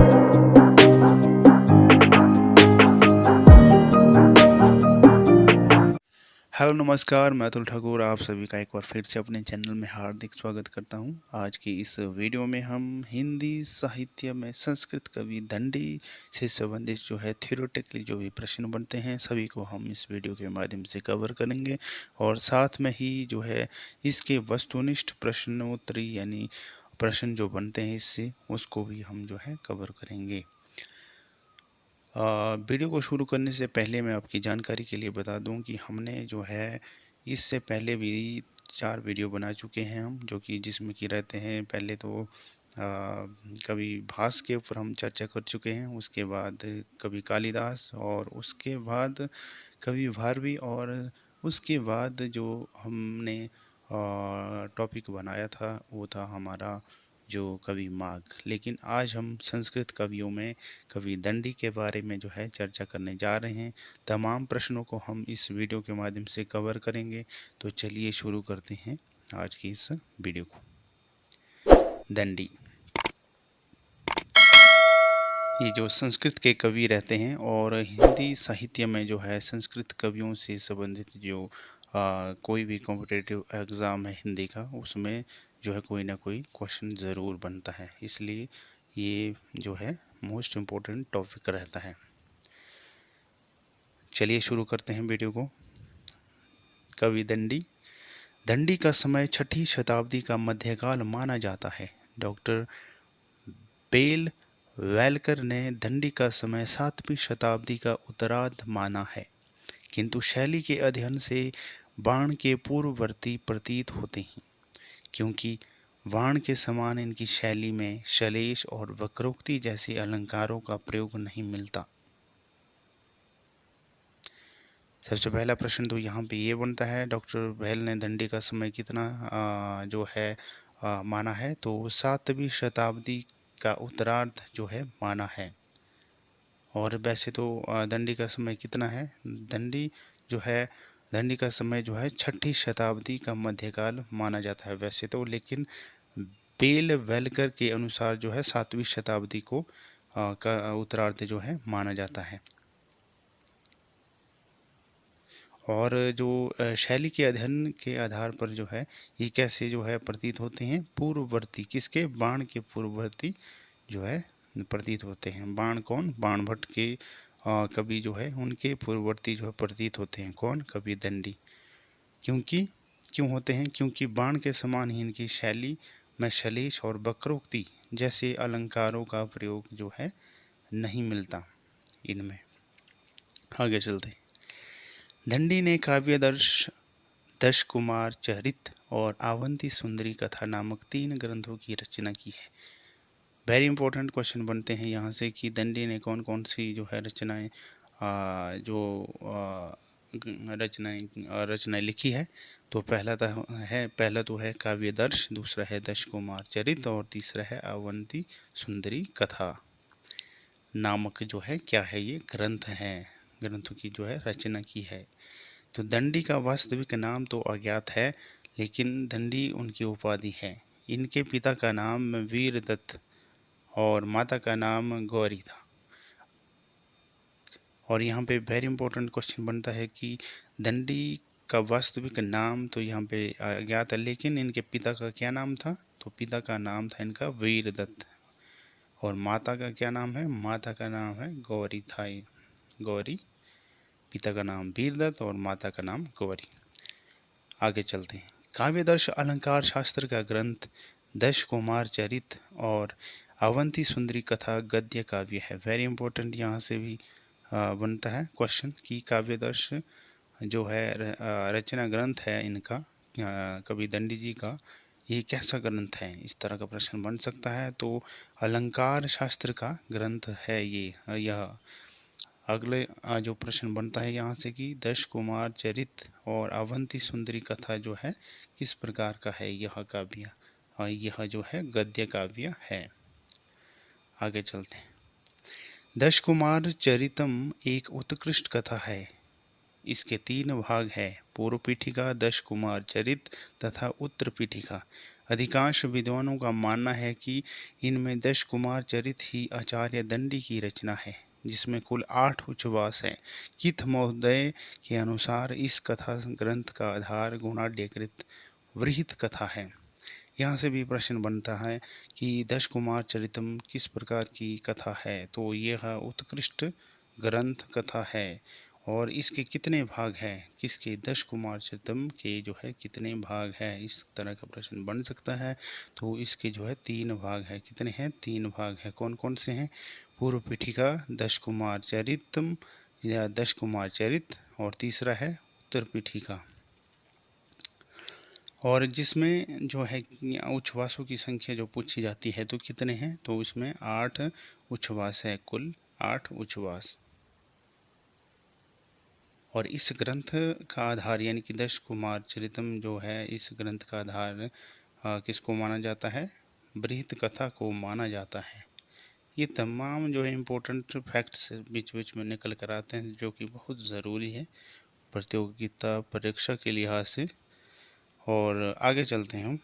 Hello नमस्कार, मैं अतुल ठाकुर आप सभी का एक बार फिर से अपने चैनल में हार्दिक स्वागत करता हूं। आज की इस वीडियो में हम हिंदी साहित्य में संस्कृत कवि दंडी से संबंधित जो है थ्योरेटिकली जो भी प्रश्न बनते हैं सभी को हम इस वीडियो के माध्यम से कवर करेंगे और साथ में ही जो है इसके वस्तुनिष्ठ प्रश्नोत्तरी यानी प्रश्न जो बनते हैं इससे उसको भी हम जो है कवर करेंगे। वीडियो को शुरू करने से पहले मैं आपकी जानकारी के लिए बता दूं कि हमने जो है इससे पहले भी 4 वीडियो बना चुके हैं हम, जो कि जिसमें कि रहते हैं पहले तो कवि भास के ऊपर हम चर्चा कर चुके हैं, उसके बाद कवि कालिदास और उसके बाद कवि भारवी और उसके बाद जो हमने टॉपिक बनाया था वो था हमारा जो कवि माघ। लेकिन आज हम संस्कृत कवियों में कवि दंडी के बारे में जो है चर्चा करने जा रहे हैं। तमाम प्रश्नों को हम इस वीडियो के माध्यम से कवर करेंगे। तो चलिए शुरू करते हैं आज की इस वीडियो को। दंडी ये जो संस्कृत के कवि रहते हैं और हिंदी साहित्य में जो है संस्कृत कवियों से संबंधित जो कोई भी कॉम्पिटिटिव एग्ज़ाम है हिंदी का उसमें जो है कोई ना कोई क्वेश्चन ज़रूर बनता है, इसलिए ये जो है मोस्ट इम्पोर्टेंट टॉपिक रहता है। चलिए शुरू करते हैं वीडियो को। कवि दंडी। दंडी का समय 6ठी शताब्दी का मध्यकाल माना जाता है। डॉक्टर बेल वेलकर ने दंडी का समय 7वीं शताब्दी का उत्तरार्ध माना है, किंतु शैली के अध्ययन से बाण के पूर्ववर्ती प्रतीत होते हैं, क्योंकि बाण के समान इनकी शैली में श्लेष और वक्रोक्ति जैसे अलंकारों का प्रयोग नहीं मिलता। सबसे पहला प्रश्न तो यहाँ पे ये बनता है, डॉक्टर बेल ने दंडी का समय कितना जो है माना है, तो 7वीं शताब्दी का उत्तरार्ध जो है माना है। और वैसे तो दंडी का समय कितना है, दंडी का समय जो है 6ठी शताब्दी का मध्यकाल माना जाता है वैसे तो, लेकिन बेल वेलकर के अनुसार जो है 7वीं शताब्दी को का उत्तरार्ध जो है माना जाता है। और जो शैली के अध्ययन के आधार पर जो है ये कैसे जो है प्रतीत होते हैं, पूर्ववर्ती, किसके, बाण के पूर्ववर्ती जो है प्रतीत होते हैं। बाण कौन, बाण भट्ट के कवि जो है उनके पूर्ववर्ती जो है प्रतीत होते हैं। कौन, कवि दंडी। क्यों होते हैं, क्योंकि बाण के समान ही इनकी शैली में श्लेष और वक्रोक्ति जैसे अलंकारों का प्रयोग जो है नहीं मिलता इनमें। आगे चलते हैं। दंडी ने काव्यदर्श, दश कुमार चरित और आवंती सुंदरी कथा नामक 3 ग्रंथों की रचना की है। वेरी इंपॉर्टेंट क्वेश्चन बनते हैं यहाँ से कि दंडी ने कौन कौन सी जो है रचनाएं रचनाएं लिखी है। तो पहला तो है काव्यदर्श, दूसरा है दश कुमार चरित और तीसरा है आवंती सुंदरी कथा नामक जो है क्या है, ये ग्रंथ है, ग्रंथों की जो है रचना की है। तो दंडी का वास्तविक नाम तो अज्ञात है, लेकिन दंडी उनकी उपाधि है। इनके पिता का नाम वीरदत्त और माता का नाम गौरी था। और यहाँ पे वेरी इंपॉर्टेंट क्वेश्चन बनता है कि दंडी का वास्तविक नाम तो यहाँ पे अज्ञात है, लेकिन इनके पिता का क्या नाम था, तो पिता का नाम था इनका वीरदत्त। और माता का क्या नाम है, माता का नाम है गौरी था, गौरी। पिता का नाम वीरदत्त और माता का नाम गौरी। आगे चलते हैं। काव्यदर्श अलंकार शास्त्र का ग्रंथ, दश कुमार चरित और अवंती सुंदरी कथा गद्य काव्य है। वेरी इंपॉर्टेंट यहाँ से भी बनता है क्वेश्चन कि काव्यदर्श जो है रचना ग्रंथ है इनका, कवि दंडी जी का, ये कैसा ग्रंथ है, इस तरह का प्रश्न बन सकता है। तो अलंकार शास्त्र का ग्रंथ है ये यह। अगले जो प्रश्न बनता है यहाँ से कि दश कुमार चरित और अवंती सुंदरी कथा जो है किस प्रकार का है यह काव्य, और यह जो है गद्य काव्य है। आगे चलते हैं। दश कुमार चरितम एक उत्कृष्ट कथा है। इसके 3 भाग है, पूर्व पीठिका, दश कुमार चरित तथा उत्तर पीठिका। अधिकांश विद्वानों का मानना है कि इनमें दश कुमार चरित ही आचार्य दंडी की रचना है, जिसमें कुल 8 उच्छ्वास हैं। किथ महोदय के अनुसार इस कथा ग्रंथ का आधार गुणाढ्यकृत वृहत कथा है। यहाँ से भी प्रश्न बनता है कि दश कुमार चरितम किस प्रकार की कथा है, तो यह उत्कृष्ट ग्रंथ कथा है। और इसके कितने भाग हैं, किसके, दश कुमार चरितम के जो है कितने भाग हैं, इस तरह का प्रश्न बन सकता है। तो इसके जो है 3 भाग हैं। कितने हैं? 3 भाग हैं। कौन कौन से हैं? पूर्व पीठिका, दश कुमार चरितम या दश कुमार चरित, और तीसरा है उत्तर पीठिका। और जिसमें जो है उच्छ्वासों की संख्या जो पूछी जाती है तो कितने हैं, तो इसमें 8 उच्छ्वास है, कुल 8 उच्छ्वास। और इस ग्रंथ का आधार यानी कि दश कुमार चरितम जो है, इस ग्रंथ का आधार किसको माना जाता है? बृहत कथा को माना जाता है। ये तमाम जो है इम्पोर्टेंट फैक्ट्स बीच बीच में निकल कर आते हैं, जो कि बहुत ज़रूरी है प्रतियोगिता परीक्षा के लिहाज से। और आगे चलते हैं हम।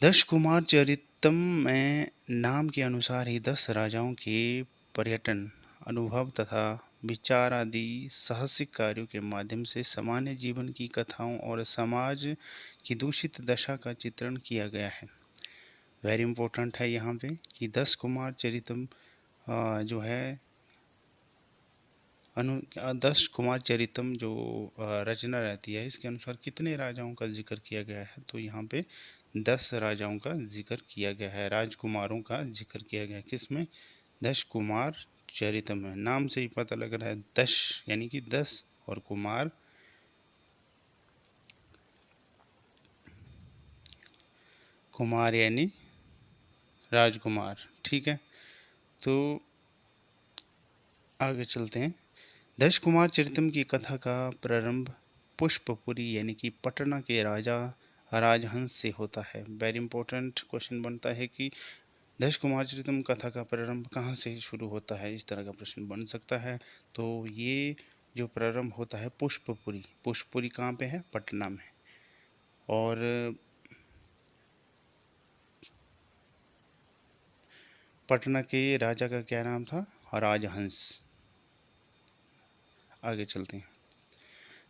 दश कुमार चरितम में नाम के अनुसार ही 10 राजाओं के पर्यटन, अनुभव तथा विचार आदि साहसिक कार्यों के माध्यम से सामान्य जीवन की कथाओं और समाज की दूषित दशा का चित्रण किया गया है। वेरी इंपॉर्टेंट है यहाँ पे कि 10 कुमार चरितम जो है 10 कुमार चरितम जो रचना रहती है, इसके अनुसार कितने राजाओं का जिक्र किया गया है, तो यहाँ पे 10 राजाओं का जिक्र किया गया है, राजकुमारों का जिक्र किया गया है। किसमें? दश कुमार चरितम में। नाम से ही पता लग रहा है, दश यानी कि 10 और कुमार कुमार यानी राजकुमार। ठीक है, तो आगे चलते हैं। दश कुमार चरितम की कथा का प्रारंभ पुष्पपुरी यानी कि पटना के राजा राजहंस से होता है। वेरी इंपॉर्टेंट क्वेश्चन बनता है कि दश कुमार चरितम कथा का प्रारंभ कहाँ से शुरू होता है, इस तरह का प्रश्न बन सकता है। तो ये जो प्रारंभ होता है पुष्पपुरी, पुष्पपुरी कहाँ पे है? पटना में। और पटना के राजा का क्या नाम था? राजहंस। आगे चलते हैं।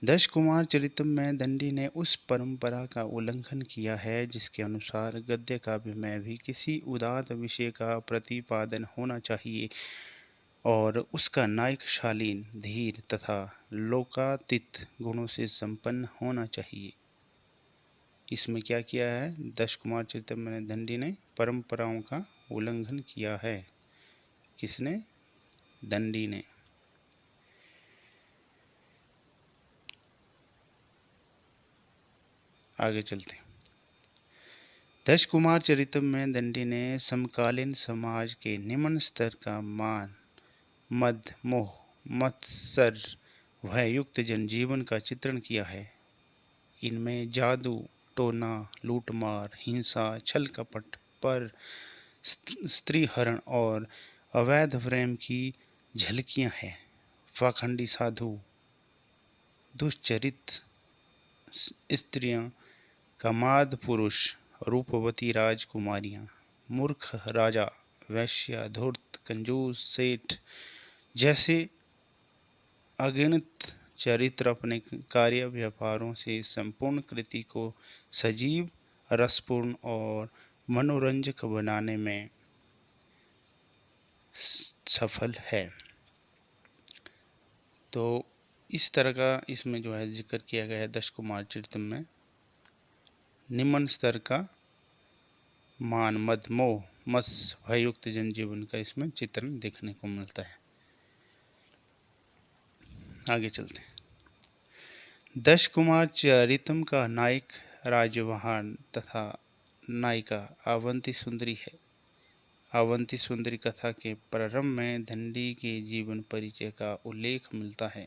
दश कुमार चरितम में दंडी ने उस परंपरा का उल्लंघन किया है जिसके अनुसार गद्य काव्य में भी किसी उदात्त विषय का प्रतिपादन होना चाहिए और उसका नायक शालीन, धीर तथा लोकातीत गुणों से संपन्न होना चाहिए। इसमें क्या किया है? दश कुमार चरितम में दंडी ने परंपराओं का उल्लंघन किया है। किसने? दंडी ने। आगे चलते हैं। दश कुमार चरितम में दंडी ने समकालीन समाज के निम्न स्तर का मान, मद, मोह, मत्सर, भययुक्त जनजीवन का चित्रण किया है। इनमें जादू टोना, लूटमार, हिंसा, छल कपट, पर स्त्री हरण और अवैध प्रेम की झलकियां हैं। पाखंडी साधु, दुष्चरित स्त्रियां, कामाद पुरुष, रूपवती राजकुमारियां, मूर्ख राजा, वैश्या, धूर्त, कंजूस, सेठ जैसे अगणित चरित्र अपने कार्य व्यापारों से संपूर्ण कृति को सजीव, रसपूर्ण और मनोरंजक बनाने में सफल है। तो इस तरह का इसमें जो है जिक्र किया गया है दश कुमार चरितम में। निम्न स्तर का मान, मद, मोह, मत्स्य, भययुक्त जनजीवन का इसमें चित्रण देखने को मिलता है। आगे चलते हैं। दश कुमार चरितम का नायक राजवाहन तथा नायिका अवंती सुंदरी है। अवंती सुंदरी कथा के प्रारंभ में दंडी के जीवन परिचय का उल्लेख मिलता है।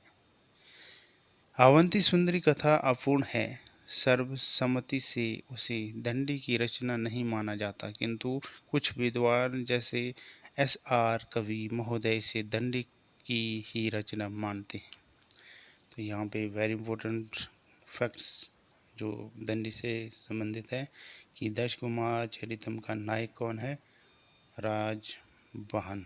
अवंती सुंदरी कथा अपूर्ण है। सर्वसम्मति से उसे दंडी की रचना नहीं माना जाता, किंतु कुछ विद्वान जैसे S.R. कवि महोदय से दंडी की ही रचना मानते हैं। यहाँ पे वेरी इंपॉर्टेंट फैक्ट्स जो दंडी से संबंधित है कि दश कुमार चरितम का नायक कौन है? राजवाहन।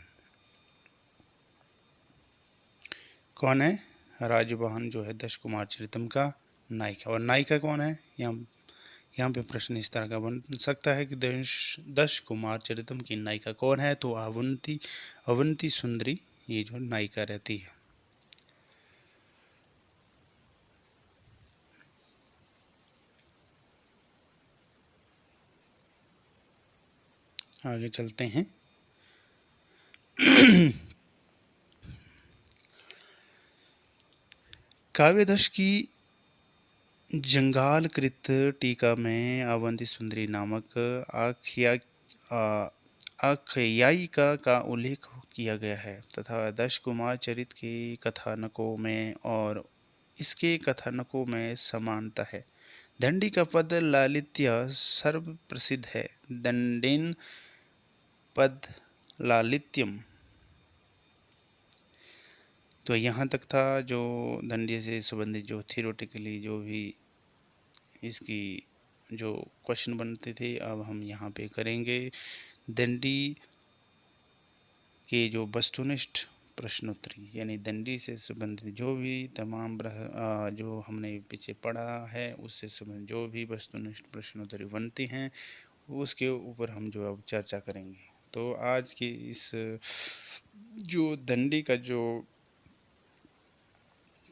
कौन है? राजवाहन जो है दश कुमार चरितम का नायक है। और नायिका कौन है? यहाँ पे प्रश्न इस तरह का बन सकता है कि दश कुमार चरितम की नायिका कौन है? तो अवंती सुंदरी ये जो नायिका रहती है। आगे चलते हैं। काव्यदश की जंगाल कृत टीका में अवंती सुंदरी नामक आख्यायिका का उल्लेख किया गया है तथा दश कुमार चरित के कथानकों में और इसके कथानकों में समानता है। दंडी का पद लालित्य सर्व प्रसिद्ध है। दंडेन पद लालित्यम। तो यहाँ तक था जो दंडी से संबंधित जो थियोरेटिकली जो भी इसकी जो क्वेश्चन बनते थे। अब हम यहाँ पे करेंगे दंडी के जो वस्तुनिष्ठ प्रश्नोत्तरी, यानी दंडी से संबंधित जो भी तमाम जो हमने पीछे पढ़ा है उससे संबंधित जो भी वस्तुनिष्ठ प्रश्नोत्तरी बनती हैं उसके ऊपर हम जो अब चर्चा करेंगे। तो आज की इस जो दंडी का जो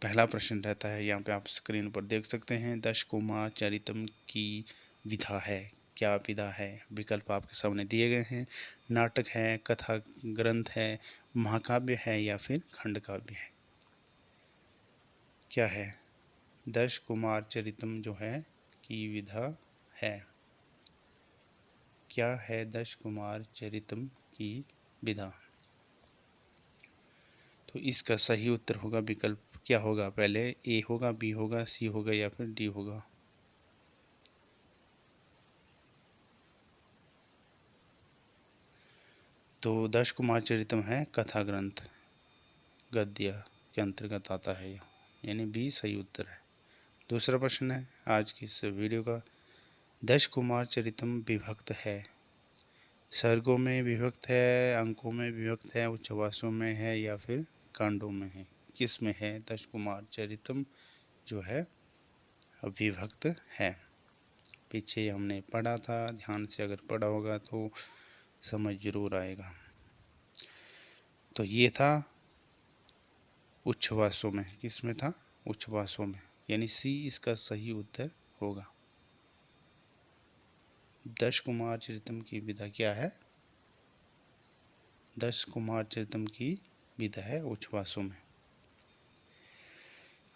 पहला प्रश्न रहता है, यहाँ पे आप स्क्रीन पर देख सकते हैं। दश कुमार चरितम की विधा है। क्या विधा है? विकल्प आपके सामने दिए गए हैं। नाटक है, कथा ग्रंथ है, महाकाव्य है या फिर खंडकाव्य है। क्या है? दश कुमार चरितम जो है की विधा है। क्या है दश कुमार चरितम की विधा? तो इसका सही उत्तर होगा विकल्प क्या होगा? पहले ए होगा, बी होगा, सी होगा या फिर डी होगा। तो दश कुमार चरितम है कथा ग्रंथ, गद्य के अंतर्गत आता है, यानी बी सही उत्तर है। दूसरा प्रश्न है आज की इस वीडियो का। दश कुमार चरितम विभक्त है। सर्गों में विभक्त है, अंकों में विभक्त है, उच्छ्वासों में है या फिर कांडों में है। किस में है दश कुमार चरितम जो है विभक्त है? पीछे हमने पढ़ा था, ध्यान से अगर पढ़ा होगा तो समझ जरूर आएगा। तो ये था उच्छ्वासों में। किस में था? उच्छ्वासों में, यानी सी इसका सही उत्तर होगा। दश कुमार चरितम की विधा क्या है? दश कुमार चरितम की विधा है उच्छ्वासों में।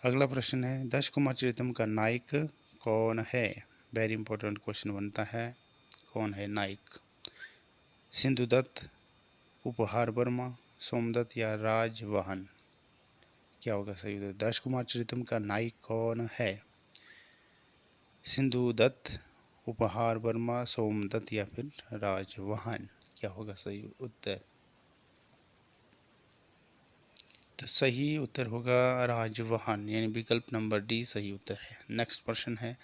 अगला प्रश्न है दश कुमार चरितम का नायक कौन है? वेरी इंपॉर्टेंट क्वेश्चन बनता है। कौन है नायक? सिंधुदत्त, उपहार वर्मा, सोमदत्त या राजवाहन? क्या होगा सही उत्तर? दश कुमार चरितम का नायक कौन है? सिंधुदत्त, उपहार वर्मा, सोमदत्त या फिर राजवाहन? क्या होगा सही उत्तर? तो सही उत्तर होगा राजवाहन, यानी विकल्प नंबर डी सही उत्तर है। नेक्स्ट प्रश्न है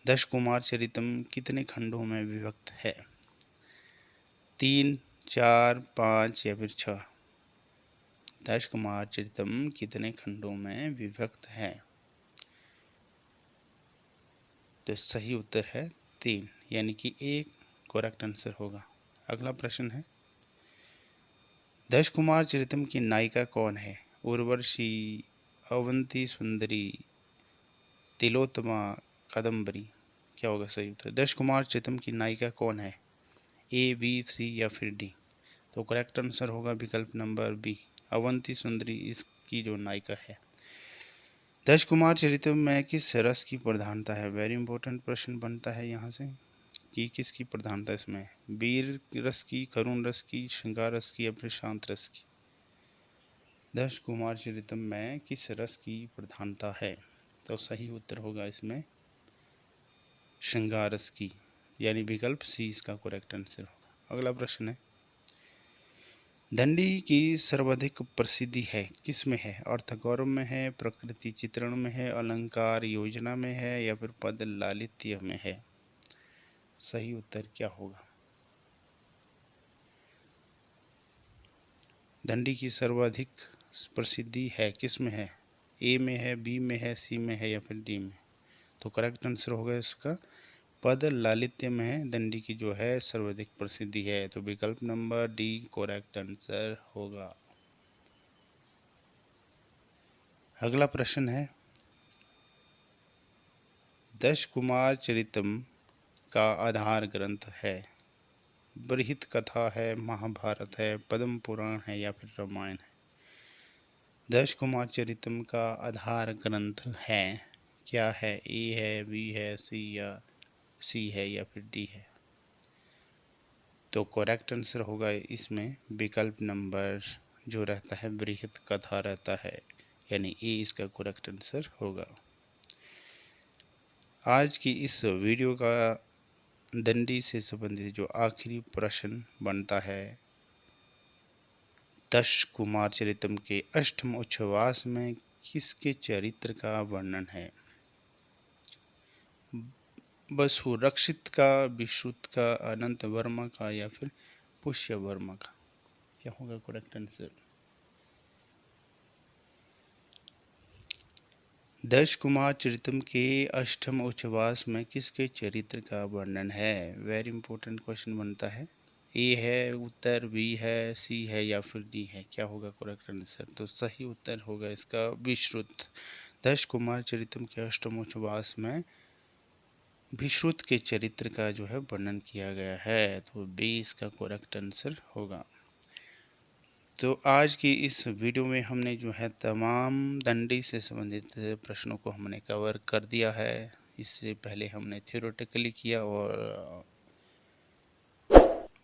दश कुमार चरितम कितने खंडों में विभक्त है? 3, 4, 5 या फिर 6? दश कुमार चरितम कितने खंडों में विभक्त है? तो सही उत्तर है 3, यानी कि एक करेक्ट आंसर होगा। अगला प्रश्न है दश कुमार चरितम की नायिका कौन है? उर्वशी, अवंती सुंदरी, तिलोत्तमा, कादम्बरी? क्या होगा सही उत्तर? दश कुमार चरितम की नायिका कौन है? ए, बी, सी या फिर डी? तो करेक्ट आंसर होगा विकल्प नंबर बी, अवंती सुंदरी इसकी जो नायिका है। दश कुमार चरितम में किस रस की प्रधानता है? वेरी इंपॉर्टेंट प्रश्न बनता है यहाँ से कि किसकी प्रधानता इसमें? वीर रस की, करुण रस की, श्रृंगार रस की या फिर शांत रस की? दश कुमार चरितम में किस रस की प्रधानता है? तो सही उत्तर होगा इसमें श्रृंगार रस की, यानी विकल्प सी इसका करेक्ट आंसर होगा। अगला प्रश्न है दंडी की सर्वाधिक प्रसिद्धि है किस में है? अर्थ गौरव में है, प्रकृति चित्रण में है, अलंकार योजना में है या फिर पद लालित्य में है? सही उत्तर क्या होगा? दंडी की सर्वाधिक प्रसिद्धि है किस में है? ए में है, बी में है, सी में है या फिर डी में? तो करेक्ट आंसर होगा इसका पद लालित्य में है दंडी की जो है सर्वाधिक प्रसिद्धि है। तो विकल्प नंबर डी करेक्ट आंसर होगा। अगला प्रश्न है, दश कुमार चरितम का आधार ग्रंथ है? बृहत कथा है, महाभारत है, पद्म पुराण है या फिर रामायण है? दश कुमार चरितम का आधार ग्रंथ है, क्या है? ए है, बी है, सी है या फिर डी है? तो करेक्ट आंसर होगा इसमें विकल्प नंबर जो रहता है बृहत कथा रहता है, यानी ए इसका करेक्ट आंसर होगा। आज की इस वीडियो का दंडी से संबंधित जो आखिरी प्रश्न बनता है, दश कुमार चरितम के अष्टम उच्छ्वास में किसके चरित्र का वर्णन है? बसु रक्षित का, विश्रुत का, अनंत वर्मा का या फिर पुष्य वर्मा का? क्या होगा करेक्ट आंसर? दश कुमार चरितम के अष्टम उच्छ्वास में किसके चरित्र का वर्णन है? वेरी इंपॉर्टेंट क्वेश्चन बनता है। ए है उत्तर, बी है, सी है या फिर डी है? क्या होगा करेक्ट आंसर? तो सही उत्तर होगा इसका विश्रुत। दश कुमार चरितम के अष्टम उच्छ्वास में विश्रुत के चरित्र का जो है वर्णन किया गया है, तो बी इसका करेक्ट आंसर होगा। तो आज की इस वीडियो में हमने जो है तमाम दंडी से संबंधित प्रश्नों को हमने कवर कर दिया है। इससे पहले हमने थ्योरेटिकली किया और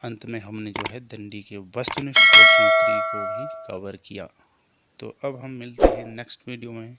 अंत में हमने जो है दंडी के वस्तुनिष्ठ प्रश्नोत्तरी को भी कवर किया। तो अब हम मिलते हैं नेक्स्ट वीडियो में।